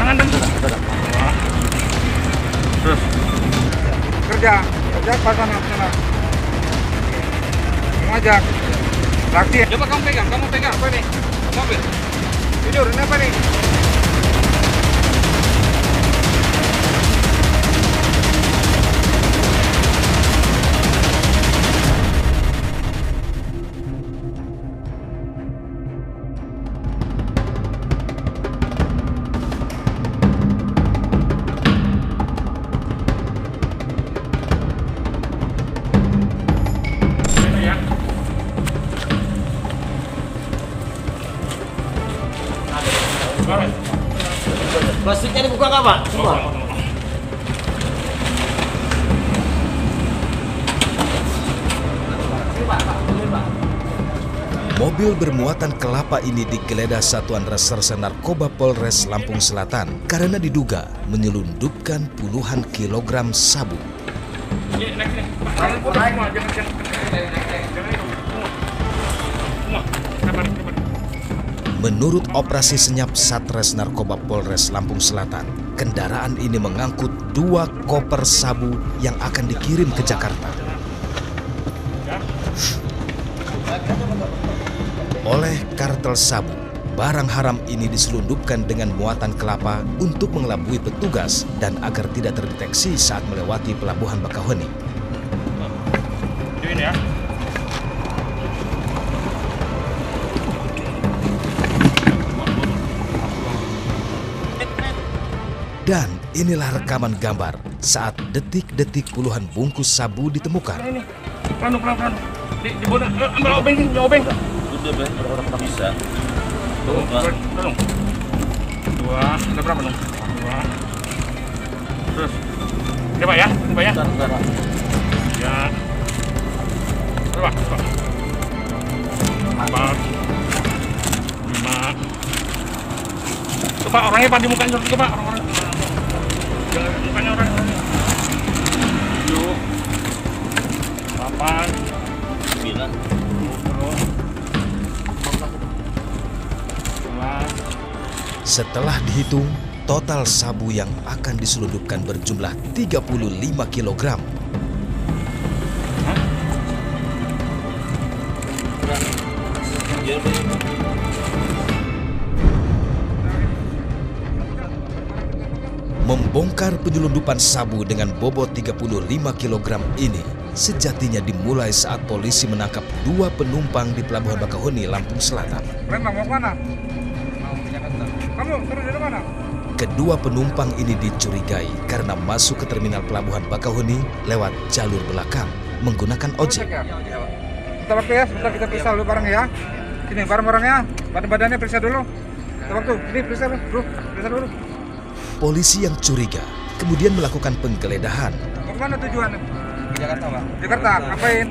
Tangan dan terus Kerja pasangan sana. Ngajak. Saksi. coba kamu pegang Apa nih? mobil. Jujur, ini apa nih? Plastiknya dibuka nggak, Pak? Semua. Mobil bermuatan kelapa ini digeledah Satuan Reserse Narkoba Polres Lampung Selatan karena diduga menyelundupkan puluhan kilogram sabu. Ini naik nih. Tangan pun semua, jangan. Semua. Sabar. Menurut operasi senyap Satres Narkoba Polres Lampung Selatan, kendaraan ini mengangkut 2 koper sabu yang akan dikirim ke Jakarta. Oleh kartel sabu, barang haram ini diselundupkan dengan muatan kelapa untuk mengelabui petugas dan agar tidak terdeteksi saat melewati pelabuhan Bakauheni. Videoin ya. Dan inilah rekaman gambar saat detik-detik puluhan bungkus sabu ditemukan. Ini. Pelan. Di boda. Ambil obeng. Udah, berapa bisa? Tuh, dong. 2, ada berapa dong? 2. Terus. Coba ya. Bentar. Ya. Coba. 4, 5. Coba orangnya Pak di mukanya coba orang-orang. Jangan mukanya orang. 7, 8, 9. 11. Setelah dihitung, total sabu yang akan diselundupkan berjumlah 35 kilogram. Membongkar penyelundupan sabu dengan bobot 35 kg ini sejatinya dimulai saat polisi menangkap 2 penumpang di Pelabuhan Bakauheni, Lampung Selatan. Lembang mau kemana? Mau ke Jakarta. Kamu terus dari mana? Kedua penumpang ini dicurigai karena masuk ke terminal Pelabuhan Bakauheni lewat jalur belakang menggunakan ojek. Kita waktu ya, sebentar kita periksa dulu barang ya. Sini barang-barangnya, badan-badannya periksa dulu. Kita waktu, ini periksa dulu, periksa dulu. Polisi yang curiga kemudian melakukan penggeledahan. Mau kemana tujuannya? Ke Jakarta, Pak. Jakarta, ngapain?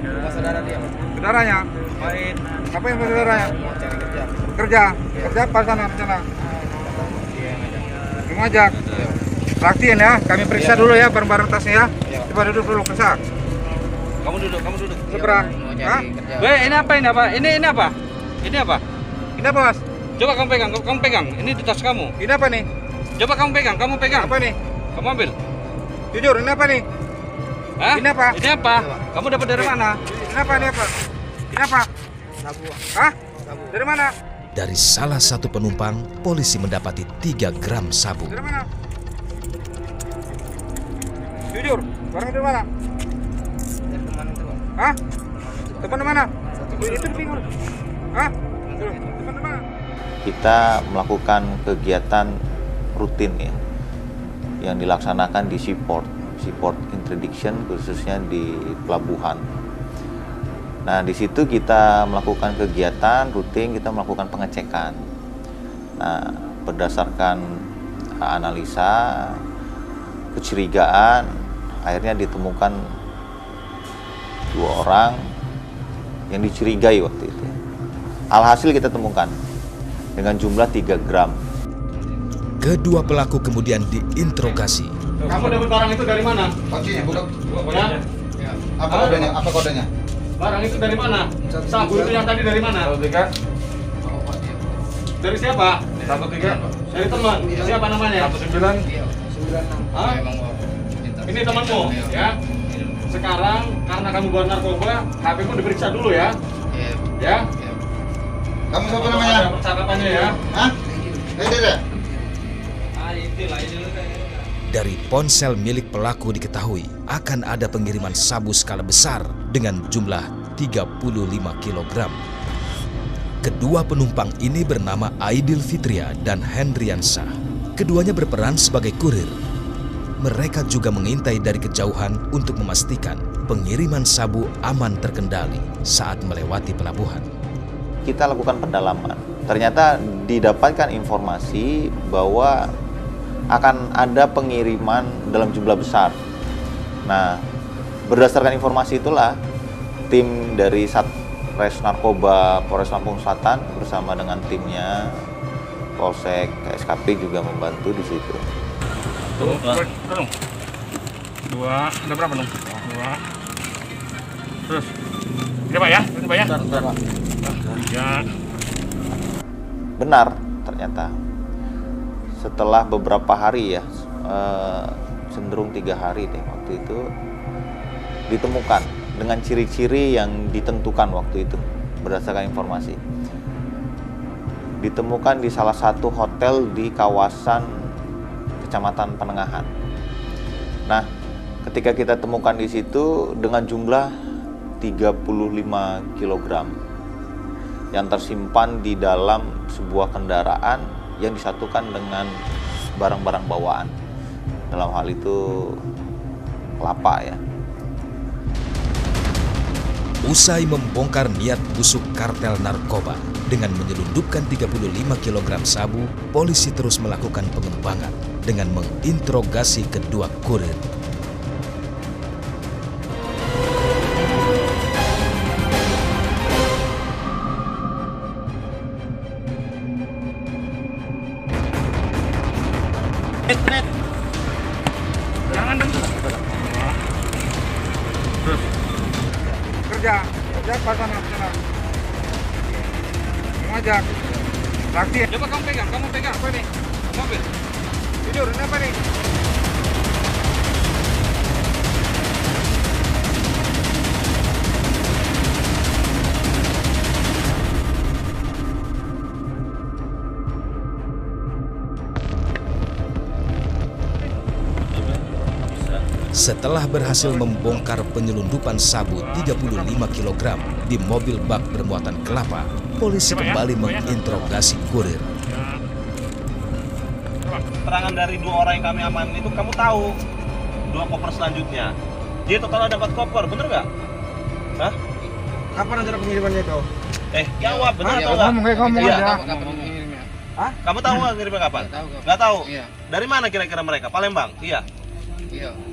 Rumah saudara dia, Pak. Saudaranya? Main. Ngapain sama saudaranya? Mau cari kerja. Kerja apa sana? Ngajak. Raktiin ya, kami periksa dulu ya barang-barang tasnya ya. Coba duduk dulu, periksa. Kamu duduk. Seberang. Hah? Ini apa? Ini apa? Ini apa? Ini apa, Mas? Coba kamu pegang. Ini di tas kamu. Ini apa nih? Coba kamu pegang. Apa nih? Kamu ambil. Jujur, ini apa nih? Hah? Ini apa? Ini apa? Kamu dapat dari mana? Ini apa? Ini apa? Sabu. Hah? Dari mana? Dari salah satu penumpang, polisi mendapati 3 gram sabu. Dari mana? Jujur, barang dari mana? Dari teman itu, Pak. Hah? Teman mana? Itu bingung. Hah? Teman mana? Kita melakukan kegiatan rutin ya yang dilaksanakan di seaport interdiction khususnya di pelabuhan. Nah, di situ kita melakukan kegiatan rutin, kita melakukan pengecekan. Nah, berdasarkan analisa kecurigaan, akhirnya ditemukan 2 orang yang dicurigai waktu itu. Alhasil kita temukan dengan jumlah 3 gram. Kedua pelaku kemudian diinterogasi. Kamu dapat barang itu dari mana? Kuncinya, budak. Ya? Apa kodenya? Barang itu dari mana? Sabu itu yang tadi dari mana? Dari siapa? 13. Dari teman. Siapa namanya? 19. Hah? Ini temanmu, ya? Sekarang karena kamu bawa narkoba, HP-mu diperiksa dulu ya. Ya? Kamu siapa namanya? Ada percakapannya ya. Hah? Tidak. Dari ponsel milik pelaku diketahui akan ada pengiriman sabu skala besar dengan jumlah 35 kg. Kedua penumpang ini bernama Aidil Fitria dan Hendriansah. Keduanya berperan sebagai kurir. Mereka juga mengintai dari kejauhan untuk memastikan pengiriman sabu aman terkendali saat melewati pelabuhan. Kita lakukan pendalaman. Ternyata didapatkan informasi bahwa akan ada pengiriman dalam jumlah besar. Nah, berdasarkan informasi itulah tim dari Satres Narkoba Polres Lampung Selatan bersama dengan timnya Polsek KSKP juga membantu di situ. Dua. Ada berapa dong? 2. Terus. Ini Pak ya? Ini Pak ya? Bentar, Pak. 3. Benar ternyata. Setelah beberapa hari ya, cenderung 3 hari deh waktu itu, ditemukan dengan ciri-ciri yang ditentukan waktu itu berdasarkan informasi. Ditemukan di salah satu hotel di kawasan Kecamatan Penengahan. Nah, ketika kita temukan di situ dengan jumlah 35 kg yang tersimpan di dalam sebuah kendaraan yang disatukan dengan barang-barang bawaan. Dalam hal itu kelapa ya. Usai membongkar niat busuk kartel narkoba dengan menyelundupkan 35 kg sabu, polisi terus melakukan pengembangan dengan menginterogasi kedua kurir. Jangan dong. Terus. Kerja pas sana. Mengajak. Lagi. Coba kamu pegang apa nih? Mobil. Tidur, ini apa nih? Setelah berhasil membongkar penyelundupan sabu 35 kg di mobil bak bermuatan kelapa, polisi kembali menginterogasi kurir. Keterangan dari 2 orang yang kami amanin itu kamu tahu 2 koper selanjutnya. Jadi total ada 4 koper, bener nggak? Hah? Kapan antara pengirimannya itu? Jawab, bener atau nggak? Ngomong Iya. aja. Hah? Kamu tahu nggak ngirimnya kapan? Nggak tahu. Dari mana kira-kira mereka? Palembang? Iya.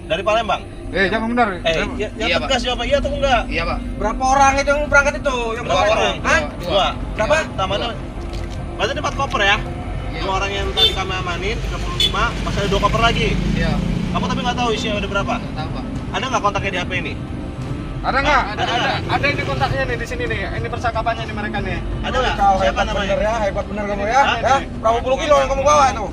Dari Palembang? Jangan benar. Yang tegas jawab iya atau enggak? Iya, Pak. Berapa orang itu yang berangkat itu? Yang Berapa orang? Hah? 2. Berapa? Iya. Tambahnya. Berarti ada 4 koper ya? 2 orang yang tadi kami amanin 35, masih ada 2 koper lagi. Iya. Kamu tapi nggak tahu isinya ada berapa? Nggak tahu, Pak. Ada nggak kontaknya di HP ini? Ada nggak? Ada ini kontaknya nih di sini nih. Ini percakapannya nih mereka nih. Ada nggak? Kau Siapa hebat namanya? bener ya, hebat bener kamu ya. Hah? Ya, berapa puluh kilo yang kamu bawa itu?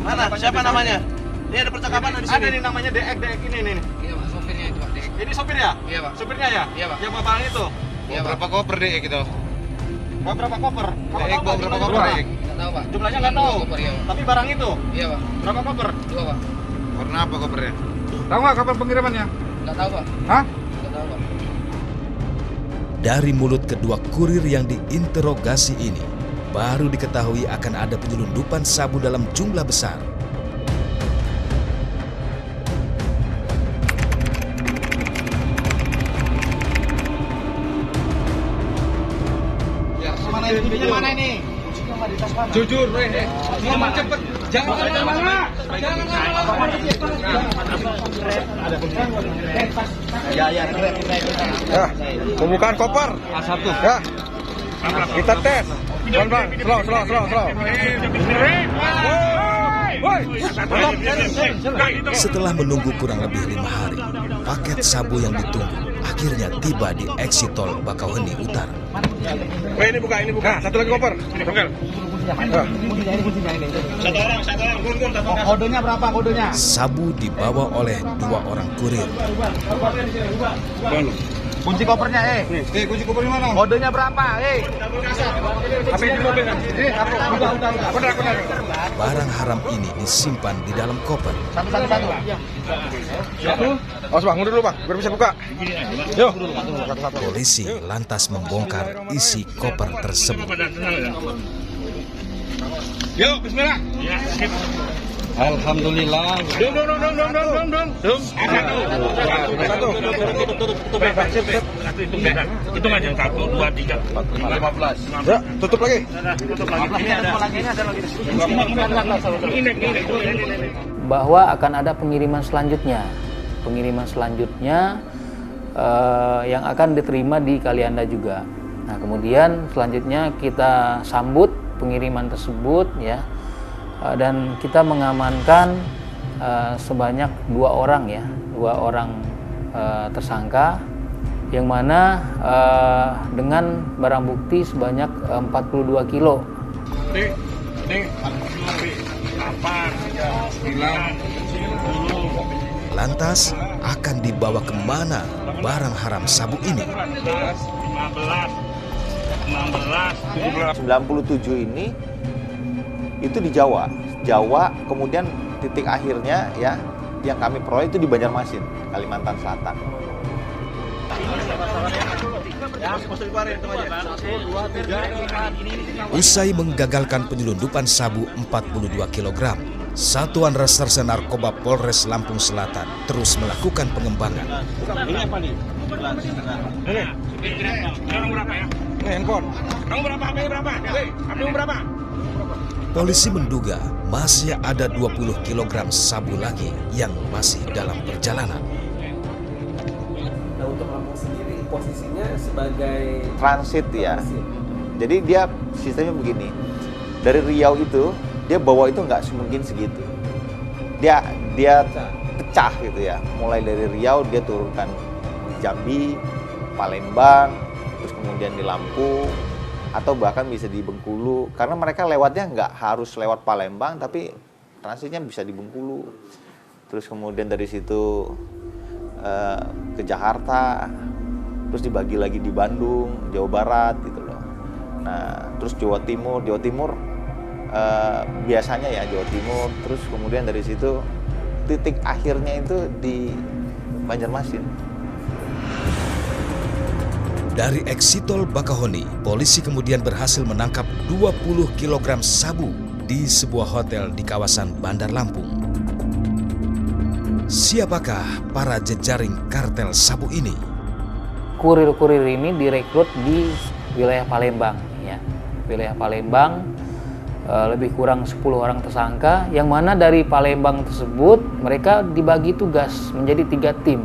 Mana? Siapa namanya? Ini ada percakapan di sini. Ada nih namanya Dek ini nih. Iya, Pak, sopirnya itu, Pak. Ini sopir ya? Iya, Pak. Supirnya ya? Iya, Pak. Yang bapak itu. Iya, Pak. Berapa koper deh gitu? Bawa berapa koper? Kamu tahu Bawa nggak berapa jumlahnya koper? berapa? Nggak tahu, Pak. Jumlahnya nggak tahu. Koper, iya, Pak. Tapi barang itu Iya, Pak. berapa koper? 2, Pak. Warna apa kopernya? Tahu nggak kapan pengirimannya? Nggak tahu, Pak. Hah? Nggak tahu, Pak. Dari mulut kedua kurir yang diinterogasi ini, baru diketahui akan ada penyelundupan sabu dalam jumlah besar. Mana ini? Kuncinya mana ini? Kuncinya mana di tas mana? Jujur, ngomong cepet. Jangan lama-lama. Jangan lama-lama. Ya. Pembukaan koper. A1. Ya. Kita tes. Pelan-pelan. Slow. Woi. Setelah menunggu kurang lebih 5 hari, paket sabu yang ditunggu akhirnya akhirnya tiba di exit tol Bakauheni Utara. Ini buka. Nah, satu lagi koper. Ini bengkel. Satu orang, gun, satu orang. Kodenya berapa kodenya? Sabu dibawa oleh 2 orang kurir. Kunci kopernya, Kunci koper di mana? Kodenya berapa, Apa yang di mobil? Udah. Barang haram ini disimpan di dalam koper. Satu. Awas Bang, mundur dulu Bang, biar bisa buka. Yuk. Polisi lantas membongkar isi koper tersebut. Yuk, bismillah. Ya, skip. Alhamdulillah. Dong. Satu. Hitung aja 1, 2, 3, 15. Ya, tutup lagi. tutup lagi. Ini ada. Ini. Bahwa akan ada pengiriman selanjutnya yang akan diterima di Kalianda juga. Nah, kemudian selanjutnya kita sambut pengiriman tersebut ya, dan kita mengamankan sebanyak 2 orang tersangka, yang mana dengan barang bukti sebanyak 42 kilo. Ini 8, 9, 10. Lantas akan dibawa kemana barang haram sabu ini? 97 ini itu di Jawa, kemudian titik akhirnya ya yang kami peroleh itu di Banjarmasin, Kalimantan Selatan. Usai menggagalkan penyelundupan sabu 42 kg, Satuan Reserse Narkoba Polres Lampung Selatan terus melakukan pengembangan. Ini apa nih? Ini orang berapa ya? Ini handphone. Kamu berapa? HP berapa? HP berapa? Polisi menduga masih ada 20 kg sabu lagi yang masih dalam perjalanan. Nah, untuk Lampung sendiri posisinya sebagai Transit ya. Jadi dia sistemnya begini. Dari Riau itu dia bawa itu nggak mungkin segitu. Dia pecah gitu ya. Mulai dari Riau dia turunkan Jambi, Palembang, terus kemudian di Lampung, atau bahkan bisa di Bengkulu. Karena mereka lewatnya nggak harus lewat Palembang, tapi transitnya bisa di Bengkulu. Terus kemudian dari situ ke Jakarta, terus dibagi lagi di Bandung, Jawa Barat gitu loh. Nah, terus Jawa Timur biasanya ya Jawa Timur, terus kemudian dari situ titik akhirnya itu di Banjarmasin. Dari exit tol Bakauheni, polisi kemudian berhasil menangkap 20 kg sabu di sebuah hotel di kawasan Bandar Lampung. Siapakah para jejaring kartel sabu ini? Kurir-kurir ini direkrut di wilayah Palembang ya. Wilayah Palembang lebih kurang 10 orang tersangka, yang mana dari Palembang tersebut mereka dibagi tugas menjadi 3 tim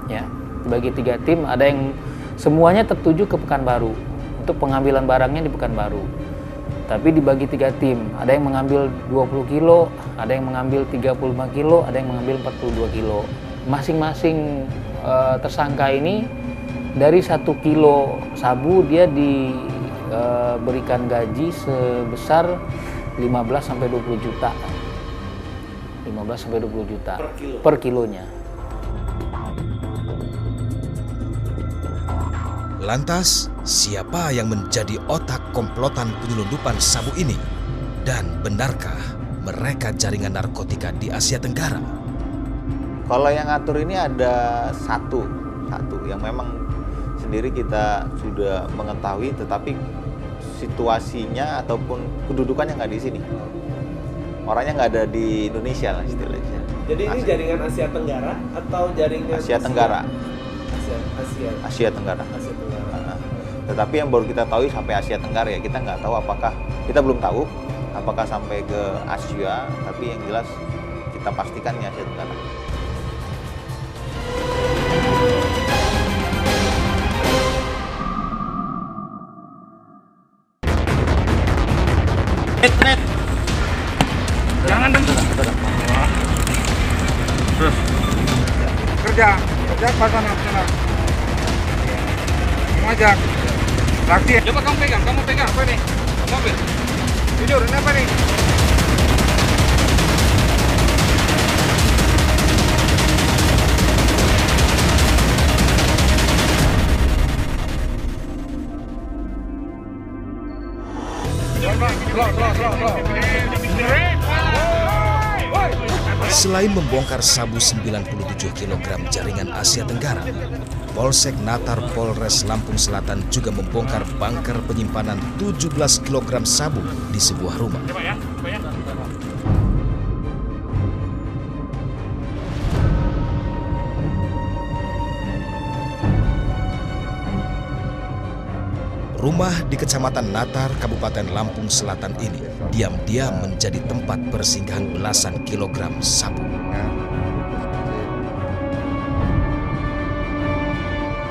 ya. Dibagi 3 tim, ada yang semuanya tertuju ke Pekanbaru untuk pengambilan barangnya di Pekanbaru. Tapi dibagi 3 tim, ada yang mengambil 20 kilo, ada yang mengambil 35 kilo, ada yang mengambil 42 kilo. Masing-masing tersangka ini dari 1 kilo sabu dia diberikan gaji sebesar 15-20 juta. 15-20 juta per kilonya. Lantas, siapa yang menjadi otak komplotan penyelundupan sabu ini? Dan benarkah mereka jaringan narkotika di Asia Tenggara? Kalau yang ngatur ini ada satu yang memang sendiri kita sudah mengetahui, tetapi situasinya ataupun kedudukannya nggak di sini. Orangnya nggak ada di Indonesia lah istilahnya. Jadi ini jaringan Asia Tenggara atau jaringan Asia Tenggara? Asia Tenggara. Asia Tenggara. Tetapi yang baru kita tahu sampai Asia Tenggara ya, kita nggak tahu apakah, kita belum tahu apakah sampai ke Asia, tapi yang jelas kita pastikan ya Asia Tenggara. Jangan dong. Kerja pas sana. ngajak. Lagi. Coba kamu pegang apa nih? Kamu ambil. Jujur, ini apa nih? Selain membongkar sabu 97 kg jaringan Asia Tenggara, Polsek Natar Polres Lampung Selatan juga membongkar bunker penyimpanan 17 kg sabu di sebuah rumah. Rumah di Kecamatan Natar, Kabupaten Lampung Selatan ini diam-diam menjadi tempat persinggahan belasan kilogram sabu.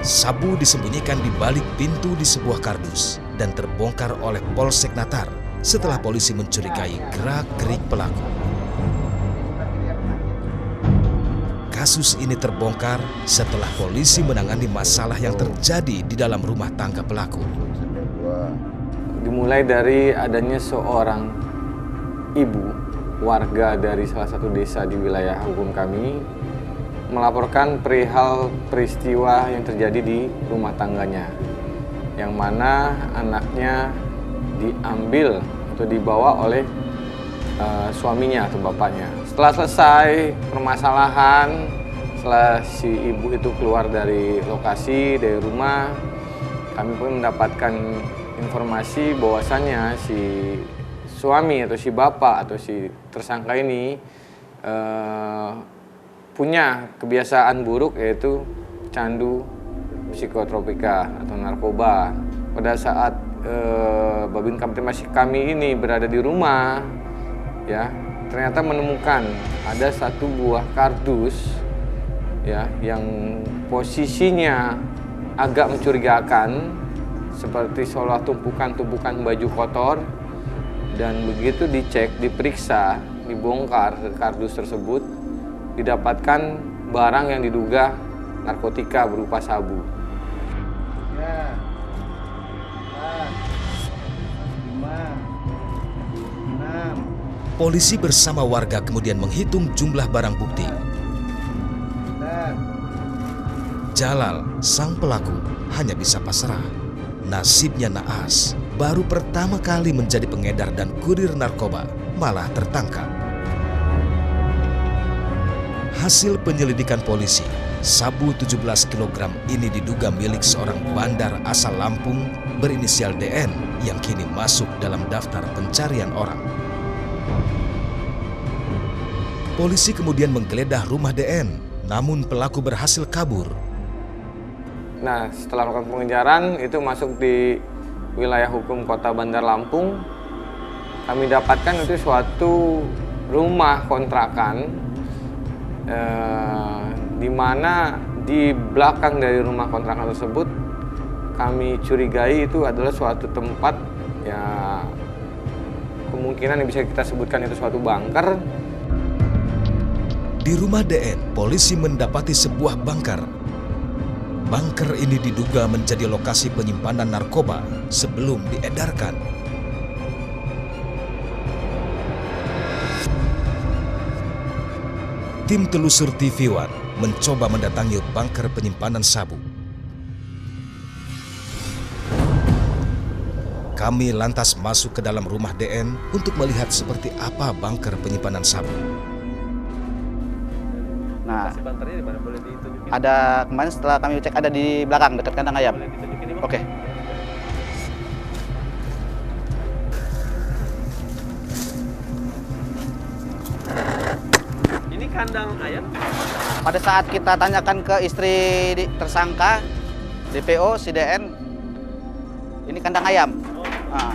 Sabu disembunyikan di balik pintu di sebuah kardus dan terbongkar oleh Polsek Natar setelah polisi mencurigai gerak-gerik pelaku. Kasus ini terbongkar setelah polisi menangani masalah yang terjadi di dalam rumah tangga pelaku. Dimulai dari adanya seorang ibu warga dari salah satu desa di wilayah hukum kami melaporkan perihal peristiwa yang terjadi di rumah tangganya, yang mana anaknya diambil atau dibawa oleh suaminya atau bapaknya. Setelah selesai permasalahan, setelah si ibu itu keluar dari lokasi, dari rumah, kami pun mendapatkan informasi bahwasannya si suami atau si bapak atau si tersangka ini punya kebiasaan buruk, yaitu candu psikotropika atau narkoba. Pada saat Babin Kamtipmas kami ini berada di rumah, ya, ternyata menemukan ada satu buah kardus, ya, yang posisinya agak mencurigakan, seperti seolah tumpukan-tumpukan baju kotor. Dan begitu dicek, diperiksa, dibongkar kardus tersebut, didapatkan barang yang diduga narkotika berupa sabu. Polisi bersama warga kemudian menghitung jumlah barang bukti. Jalal, sang pelaku, hanya bisa pasrah. Nasibnya naas, baru pertama kali menjadi pengedar dan kurir narkoba, malah tertangkap. Hasil penyelidikan polisi, sabu 17 kg ini diduga milik seorang bandar asal Lampung berinisial DN yang kini masuk dalam daftar pencarian orang. Polisi kemudian menggeledah rumah DN, namun pelaku berhasil kabur. Nah, setelah melakukan pengejaran, itu masuk di wilayah hukum Kota Bandar Lampung. Kami dapatkan itu suatu rumah kontrakan, di mana di belakang dari rumah kontrakan tersebut kami curigai itu adalah suatu tempat, ya, kemungkinan yang bisa kita sebutkan itu suatu bunker. Di rumah DN, polisi mendapati sebuah bunker. Bunker ini diduga menjadi lokasi penyimpanan narkoba sebelum diedarkan. Tim telusur TV One mencoba mendatangi bunker penyimpanan sabu. Kami lantas masuk ke dalam rumah DN untuk melihat seperti apa bunker penyimpanan sabu. Nah, ada kemarin setelah kami cek ada di belakang dekat kandang ayam. Oke. Ini kandang ayam? Pada saat kita tanyakan ke istri tersangka, DPO, si DN, ini kandang ayam. Nah,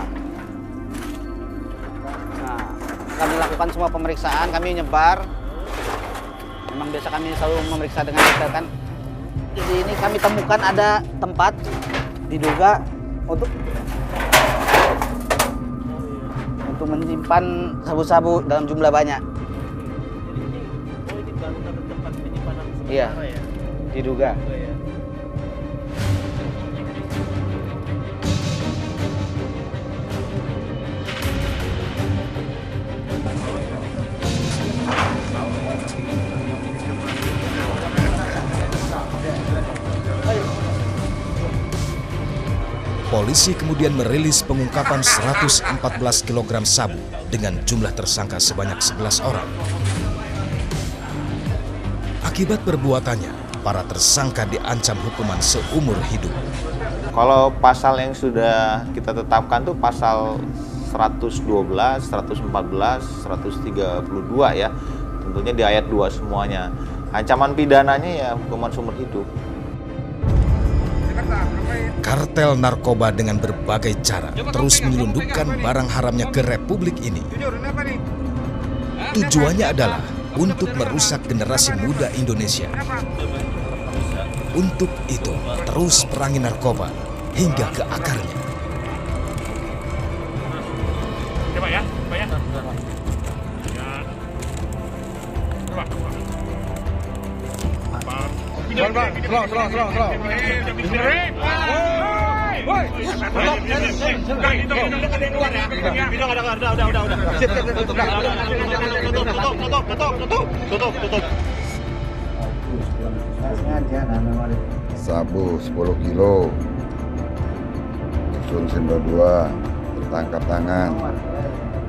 kami lakukan semua pemeriksaan, kami nyebar. Memang biasa kami selalu memeriksa dengan detail kan. Jadi ini kami temukan ada tempat diduga untuk menyimpan sabu-sabu dalam jumlah banyak. Ini bangunan tempat penyimpanan sementara, iya, ya? diduga. Polisi kemudian merilis pengungkapan 114 kg sabu dengan jumlah tersangka sebanyak 11 orang. Akibat perbuatannya, para tersangka diancam hukuman seumur hidup. Kalau pasal yang sudah kita tetapkan tuh pasal 112, 114, 132 ya. Tentunya di ayat 2 semuanya. Ancaman pidananya ya hukuman seumur hidup. Kartel narkoba dengan berbagai cara terus menyelundupkan barang haramnya ke republik ini. Tujuannya adalah untuk merusak generasi muda Indonesia. Untuk itu, terus perangi narkoba hingga ke akarnya. Coba ya, coba ya. Sabu 10 kilo, Sun Sindo 2, tertangkap tangan.